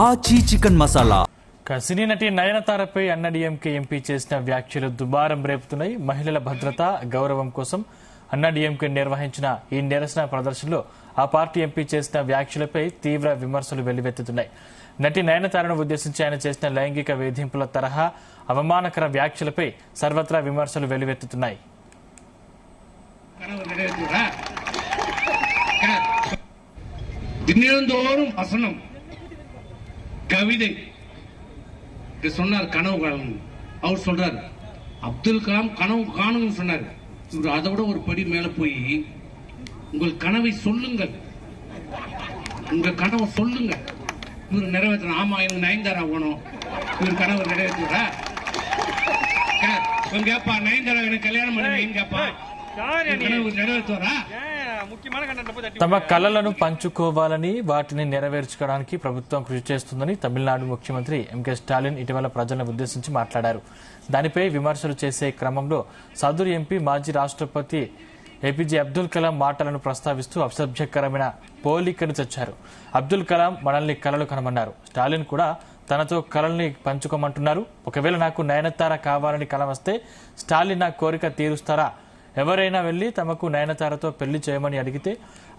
ఆచి చికెన్ మసాలా. సినీ నటి నయనతారపై అన్నాడీఎంకే ఎంపీ చేసిన వ్యాఖ్యలు దుమారం రేపుతున్నాయి. మహిళల భద్రత, గౌరవం కోసం అన్నాడీఎంకే నిర్వహించిన ఈ నిరసన ప్రదర్శనలో ఆ పార్టీ ఎంపీ చేసిన వ్యాఖ్యలపై తీవ్ర విమర్శలు వెల్లువెత్తుతున్నాయి. నటి నయనతారను ఉద్దేశించి ఆయన చేసిన లైంగిక వేధింపుల తరహా అవమానకర వ్యాఖ్యలపై సర్వత్రా విమర్శలు వెల్లువెత్తుతున్నాయి. தினந்தோறும் வசனம் கவிதை சொன்னார். கனவு காணும் அவர் சொல்றாரு. அப்துல் கலாம் கனவு காணும்னு சொன்னார். இவர் அதை விட ஒரு படி மேல போய் உங்கள் கனவை சொல்லுங்கள், உங்க கனவை சொல்லுங்க, இவர் நிறைவேற்றணும். ஆமா, எனக்கு நயன்தாரா போகணும், இவர் கனவு நிறைவேற்றுறா. கேப்பா நயன்தாரா எனக்கு கல்யாணம் பண்ணுவீங்க கேப்பா, கனவு நிறைவேற்றுவரா? తమ కలలను పంచుకోవాలని, వాటిని నెరవేర్చుకోవడానికి ప్రభుత్వం కృషి చేస్తుందని తమిళనాడు ముఖ్యమంత్రి ఎంకే స్టాలిన్ ఇటీవల ప్రజలను ఉద్దేశించి మాట్లాడారు. దానిపై విమర్శలు చేసే క్రమంలో సదరు ఎంపీ మాజీ రాష్ట్రపతి ఏపీజే అబ్దుల్ కలాం మాటలను ప్రస్తావిస్తూ అసభ్యకరమైన పోలికను తెచ్చారు. అబ్దుల్ కలాం మనల్ని కలలు కనమన్నారు. స్టాలిన్ కూడా తనతో కలల్ని పంచుకోమంటున్నారు. ఒకవేళ నాకు నయనతార కావాలని కల వస్తే స్టాలిన్ నా కోరిక తీరుస్తారా? ఎవరైనా వెళ్లి తమకు నయనతారతో పెళ్లి చేయమని అడిగితే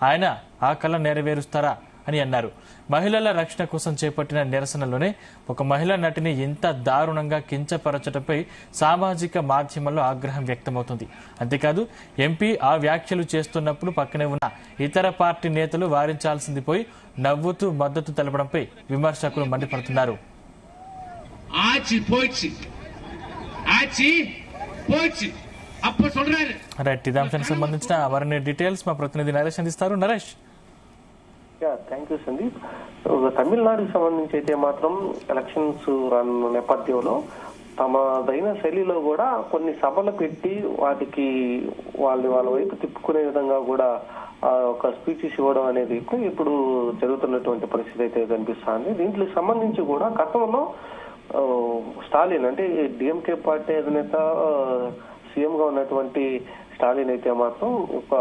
ఆయన ఆ కళ నెరవేరుస్తారా అని అన్నారు. మహిళల రక్షణ కోసం చేపట్టిన నిరసనలోనే ఒక మహిళా నటిని ఇంత దారుణంగా కించపరచడంపై సామాజిక మాధ్యమాల్లో ఆగ్రహం వ్యక్తమవుతుంది. అంతేకాదు, ఎంపీ ఆ వ్యాఖ్యలు చేస్తున్నప్పుడు పక్కనే ఉన్న ఇతర పార్టీ నేతలు వారించాల్సింది పోయి నవ్వుతూ మద్దతు తెలపడంపై విమర్శకులు మండిపడుతున్నారు. రైట్, ఇదే అంశానికి సంబంధించిన మరిన్ని డీటెయిల్స్ మా ప్రతినిధి నరేష్ అందిస్తారు. నరేష్. Thank you Sandeep. తమిళనాడుకి సంబంధించి అయితే మాత్రం ఎలక్షన్స్ రానున్న నేపథ్యంలో తమదైన శైలిలో కూడా కొన్ని సభలు పెట్టి వాటికి వాళ్ళ వైపు తిప్పుకునే విధంగా కూడా ఒక స్పీచెస్ ఇవ్వడం అనేది ఇప్పుడు జరుగుతున్నటువంటి పరిస్థితి అయితే కనిపిస్తుంది. దీంట్లో సంబంధించి కూడా గతంలో స్టాలిన్ అంటే డిఎంకే పార్టీ అధినేత సీఎం గా ఉన్నటువంటి స్టాలిన్ అయితే మాత్రం ఒక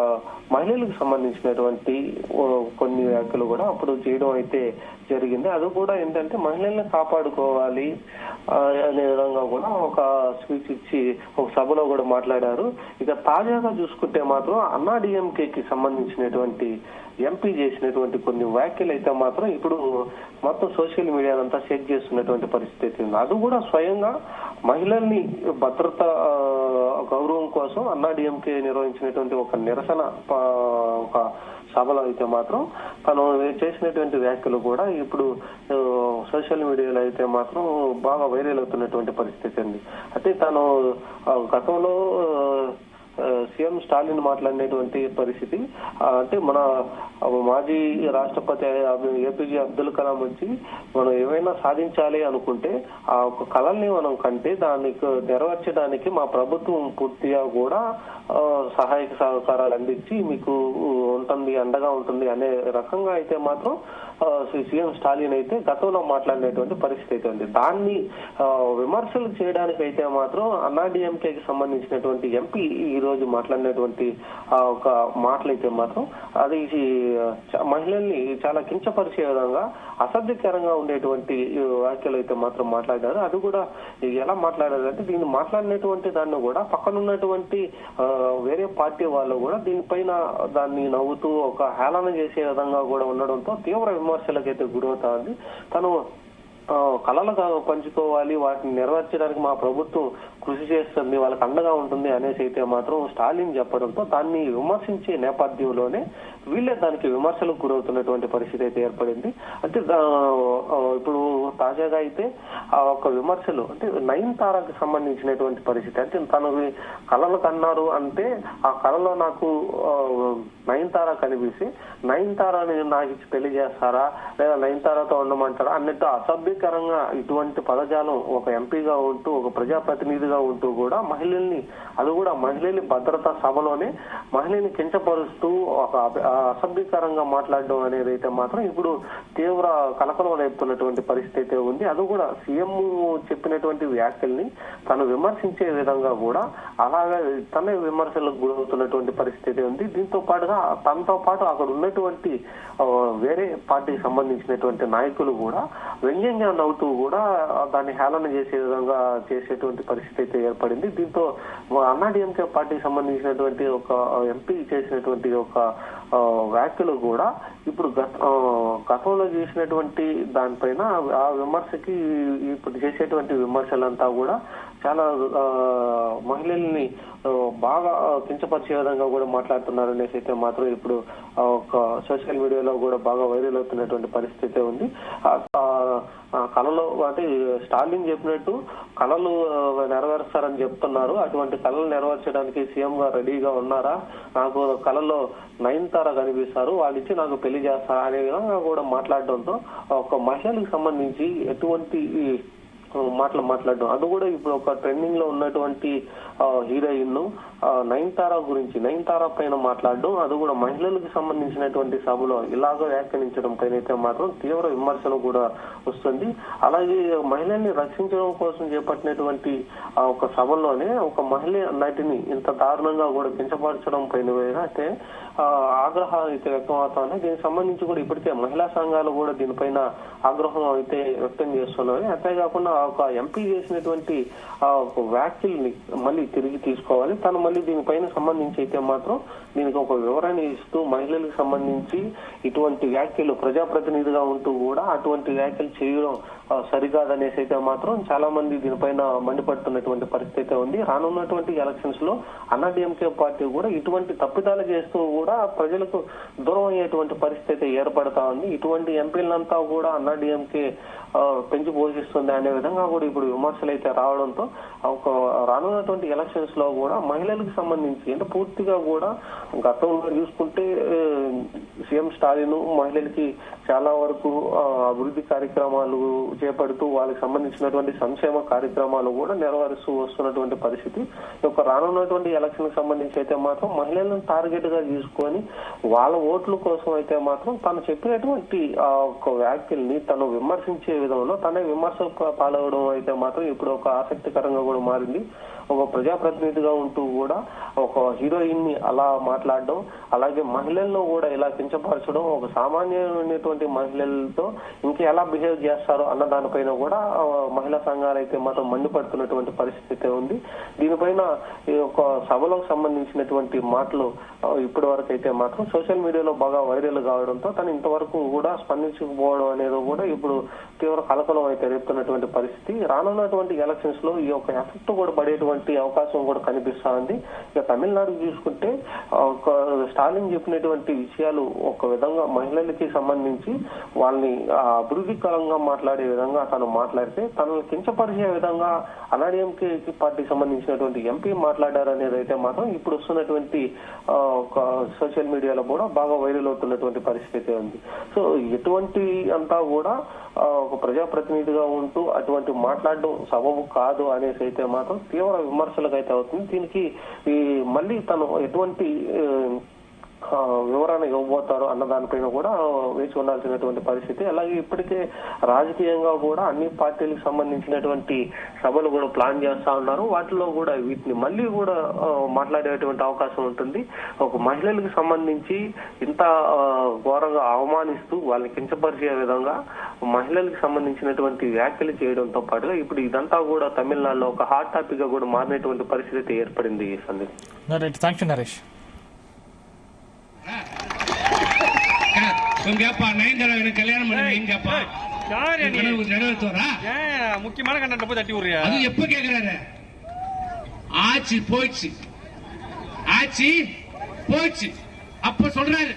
మహిళలకు సంబంధించినటువంటి కొన్ని వ్యాఖ్యలు కూడా అప్పుడు చేయడం అయితే జరిగింది. అది కూడా ఏంటంటే మహిళల్ని కాపాడుకోవాలి అనే విధంగా కూడా ఒక స్పీచ్ ఇచ్చి ఒక సభలో కూడా మాట్లాడారు. ఇక తాజాగా చూసుకుంటే మాత్రం అన్నాడీఎంకేకి సంబంధించినటువంటి ఎంపీ చేసినటువంటి కొన్ని వ్యాఖ్యలు అయితే మాత్రం ఇప్పుడు మొత్తం సోషల్ మీడియానంతా షేక్ చేస్తున్నటువంటి పరిస్థితి ఉంది. అది కూడా స్వయంగా మహిళల్ని భద్రత, గౌరవం కోసం అన్నాడీఎంకే నిర్వహించినటువంటి ఒక నిరసన ఒక సభలో అయితే మాత్రం తను చేసినటువంటి వ్యాఖ్యలు కూడా ఇప్పుడు సోషల్ మీడియాలో అయితే మాత్రం బాగా వైరల్ అవుతున్నటువంటి పరిస్థితి ఉంది. అయితే తను గతంలో సీఎం స్టాలిన్ మాట్లాడినటువంటి పరిస్థితి అంటే మన మాజీ రాష్ట్రపతి ఏపీజే అబ్దుల్ కలాం వచ్చి మనం ఏమైనా సాధించాలి అనుకుంటే ఆ ఒక కళల్ని మనం కంటే దానికి నెరవేర్చడానికి మా ప్రభుత్వం పూర్తిగా కూడా సహాయక సహకారాలు అందించి మీకు ఉంటుంది, అండగా ఉంటుంది అనే రకంగా అయితే మాత్రం సీఎం స్టాలిన్ అయితే గతంలో మాట్లాడినటువంటి పరిస్థితి అయితే ఉంది. దాన్ని విమర్శలు చేయడానికి అయితే మాత్రం అన్నాడీఎంకేకి సంబంధించినటువంటి ఎంపీ ఈ రోజు మాట్లాడినటువంటి ఒక మాటలైతే మాత్రం అది మహిళల్ని చాలా కించపరిచే విధంగా అసభ్యకరంగా ఉండేటువంటి వ్యాఖ్యలు అయితే మాత్రం మాట్లాడారు. అది కూడా ఎలా మాట్లాడారు అంటే దీన్ని మాట్లాడినటువంటి దాన్ని కూడా పక్కనున్నటువంటి వేరే పార్టీ వాళ్ళు కూడా దీనిపైన దాన్ని నవ్వుతూ ఒక హేళన చేసే విధంగా కూడా ఉండడంతో తీవ్ర విమర్శలకైతే గురవుతుంది. తను కళలుగా పంచుకోవాలి, వాటిని నెరవేర్చడానికి మా ప్రభుత్వం కృషి చేస్తుంది, వాళ్ళకి అండగా ఉంటుంది అనేసి అయితే మాత్రం స్టాలిన్ చెప్పడంతో దాన్ని విమర్శించే నేపథ్యంలోనే వీళ్ళే దానికి విమర్శలకు గురవుతున్నటువంటి పరిస్థితి అయితే ఏర్పడింది. అంటే ఇప్పుడు తాజాగా అయితే ఆ ఒక విమర్శలు అంటే నయనతారకి సంబంధించినటువంటి పరిస్థితి. అంటే తను కళలు కన్నారు అంటే ఆ కళలో నాకు నయనతార కనిపిస్తే నయనతారని నాకు ఇచ్చి పెళ్లి చేస్తారా లేదా నయనతారతో ఉండమంటారా అన్నట్టు అసభ్యకరంగా ఇటువంటి పదజాలం ఒక ఎంపీగా ఉంటూ ఒక ప్రజాప్రతినిధిగా ప్రజాప్రతినిధిగా ఉంటూ కూడా మహిళల్ని, అది కూడా మహిళల భద్రతా సభలోనే మహిళని కించపరుస్తూ ఒక అసభ్యకరంగా మాట్లాడడం అనేది అయితే మాత్రం ఇప్పుడు తీవ్ర కలకలం రేపుతున్నటువంటి పరిస్థితి అయితే ఉంది. అది కూడా సీఎం చెప్పినటువంటి వ్యాఖ్యల్ని తను విమర్శించే విధంగా కూడా అలాగే తన విమర్శలకు గురవుతున్నటువంటి పరిస్థితి ఉంది. దీంతో పాటుగా తనతో పాటు అక్కడ ఉన్నటువంటి వేరే పార్టీకి సంబంధించినటువంటి నాయకులు కూడా వ్యంగ్యంగా నవ్వుతూ కూడా దాన్ని హేళన చేసే విధంగా చేసేటువంటి పరిస్థితి అయితే ఏర్పడింది. దీంతో అన్నాడీఎంకే పార్టీకి సంబంధించినటువంటి ఒక ఎంపీ చేసినటువంటి ఒక వ్యాఖ్యలు కూడా ఇప్పుడు గతంలో చేసినటువంటి దానిపైన ఆ విమర్శకి ఇప్పుడు చేసేటువంటి విమర్శలంతా కూడా చాలా మహిళల్ని బాగా కించపరిచే విధంగా కూడా మాట్లాడుతున్నారు అనేసి అయితే మాత్రం ఇప్పుడు ఒక సోషల్ మీడియాలో కూడా బాగా వైరల్ అవుతున్నటువంటి పరిస్థితి ఉంది. కళలో అంటే స్టాలిన్ చెప్పినట్టు కళలు నెరవేరుస్తారని చెప్తున్నారు. అటువంటి కళలు నెరవేర్చడానికి సీఎం గా రెడీగా ఉన్నారా? నాకు కళలో నయనతార కనిపిస్తారు, వాళ్ళిచ్చి నాకు పెళ్లి చేస్తారా అనే విధంగా కూడా మాట్లాడడంతో ఒక మహిళలకు సంబంధించి ఎటువంటి మాట్లాడడం, అది కూడా ఇప్పుడు ఒక ట్రెండింగ్ లో ఉన్నటువంటి హీరోయిన్ నయనతార గురించి, నయనతార పైన మాట్లాడడం, అది కూడా మహిళలకు సంబంధించినటువంటి సభలో ఇలాగ వ్యాఖ్యానించడం పైన అయితే మాత్రం తీవ్ర విమర్శలు కూడా వస్తుంది. అలాగే మహిళల్ని రక్షించడం కోసం చేపట్టినటువంటి ఒక సభలోనే ఒక మహిళ నటిని ఇంత దారుణంగా కూడా కించపరచడం పైన అయితే ఆగ్రహాలు అయితే వ్యక్తం అవుతున్నాయి. దీనికి సంబంధించి కూడా ఇప్పటికే మహిళా సంఘాలు కూడా దీనిపైన ఆగ్రహం అయితే వ్యక్తం చేస్తున్నాయి. అంతేకాకుండా ఒక ఎంపీ చేసినటువంటి ఒక వ్యాఖ్యల్ని మళ్ళీ తిరిగి తీసుకోవాలి. తను మళ్ళీ దీనిపైన సంబంధించి అయితే మాత్రం దీనికి ఒక వివరణ ఇస్తూ మహిళలకు సంబంధించి ఇటువంటి వ్యాఖ్యలు ప్రజాప్రతినిధిగా ఉంటూ కూడా అటువంటి వ్యాఖ్యలు చేయడం సరికాదనేసి అయితే మాత్రం చాలా మంది దీనిపైన మండిపడుతున్నటువంటి పరిస్థితి ఉంది. రానున్నటువంటి ఎలక్షన్స్ లో అన్నాడీఎంకే పార్టీ కూడా ఇటువంటి తప్పిదాలు చేస్తూ కూడా ప్రజలకు దూరం అయ్యేటువంటి పరిస్థితి ఏర్పడతా ఉంది. ఇటువంటి ఎంపీలంతా కూడా అన్నాడీఎంకే పెంచి పోషిస్తుంది అనే విధంగా కూడా ఇప్పుడు విమర్శలు అయితే రావడంతో ఒక రానున్నటువంటి ఎలక్షన్స్ లో కూడా మహిళలకు సంబంధించి అంటే పూర్తిగా కూడా గతంలో చూసుకుంటే సీఎం స్టాలిన్ మహిళలకి చాలా వరకు అభివృద్ధి కార్యక్రమాలు చేపడుతూ వాళ్ళకి సంబంధించినటువంటి సంక్షేమ కార్యక్రమాలు కూడా నెరవేరుస్తూ వస్తున్నటువంటి పరిస్థితి. రానున్నటువంటి ఎలక్షన్ కి సంబంధించి అయితే మాత్రం మహిళలను టార్గెట్ గా తీసుకొని వాళ్ళ ఓట్ల కోసం అయితే మాత్రం తను చెప్పినటువంటి ఒక వ్యాఖ్యల్ని తను విమర్శించే విధంలో తనే విమర్శ పాల్గొనడం అయితే మాత్రం ఇప్పుడు ఒక ఆసక్తికరంగా కూడా మారింది. ఒక ప్రజాప్రతినిధిగా ఉంటూ కూడా ఒక హీరోయిన్ ని అలా మాట్లాడడం, అలాగే మహిళల్లో కూడా ఇలా కించపరచడం, ఒక సామాన్యమైనటువంటి మహిళలతో ఇంకా ఎలా బిహేవ్ చేస్తారో అన్న దానిపైన కూడా మహిళా సంఘాలు అయితే మాత్రం మండిపడుతున్నటువంటి పరిస్థితి ఉంది. దీనిపైన ఈ ఒక సభలకు సంబంధించినటువంటి మాటలు ఇప్పటి వరకు అయితే మాత్రం సోషల్ మీడియాలో బాగా వైరల్ కావడంతో తను ఇంతవరకు కూడా స్పందించకపోవడం అనేది కూడా ఇప్పుడు తీవ్ర కలకలం అయితే రేపుతున్నటువంటి పరిస్థితి. రానున్నటువంటి ఎలక్షన్స్ లో ఈ యొక్క ఎఫెక్ట్ కూడా పడేటువంటి అవకాశం కూడా కనిపిస్తా ఉంది. ఇక తమిళనాడు చూసుకుంటే ఒక స్టాలిన్ చెప్పినటువంటి విషయాలు ఒక విధంగా మహిళలకి సంబంధించి వాళ్ళని అభివృద్ధికరంగా మాట్లాడే విధంగా తను మాట్లాడితే తనను కించపరిచే విధంగా అన్నాడీఎంకే పార్టీకి సంబంధించినటువంటి ఎంపీ మాట్లాడారనేది అయితే మాత్రం ఇప్పుడు వస్తున్నటువంటి ఒక సోషల్ మీడియాలో కూడా బాగా వైరల్ అవుతున్నటువంటి పరిస్థితి ఉంది. సో ఎటువంటి అంతా కూడా ఒక ప్రజాప్రతినిధిగా ఉంటూ అటువంటి మాట్లాడడం సబబు కాదు అనేసి అయితే మాత్రం తీవ్ర విమర్శలకు అయితే అవుతుంది. దీనికి మళ్ళీ తను ఎటువంటి వివరణ ఇవ్వబోతారు అన్న దానిపైన కూడా వేచి ఉండాల్సినటువంటి పరిస్థితి. అలాగే ఇప్పటికే రాజకీయంగా కూడా అన్ని పార్టీలకు సంబంధించినటువంటి సభలు కూడా ప్లాన్ చేస్తా ఉన్నారు. వాటిలో కూడా వీటిని మళ్ళీ కూడా మాట్లాడేటువంటి అవకాశం ఉంటుంది. ఒక మహిళలకు సంబంధించి ఇంత ఘోరంగా అవమానిస్తూ వాళ్ళని కించపరిచే విధంగా మహిళలకు సంబంధించినటువంటి వ్యాఖ్యలు చేయడంతో పాటుగా ఇప్పుడు ఇదంతా కూడా తమిళనాడులో ఒక హాట్ టాపిక్ గా కూడా మారినటువంటి పరిస్థితి ఏర్పడింది. ఈ సందర్భంగా నరేష్ கல்யாணம் முக்கியமான கண்டென்ட் போய் தட்டி விடுறியா? அது எப்ப கேக்குறாரு? ஆச்சு போயிடுச்சு, ஆச்சு போயிடுச்சு அப்ப சொல்றாரு.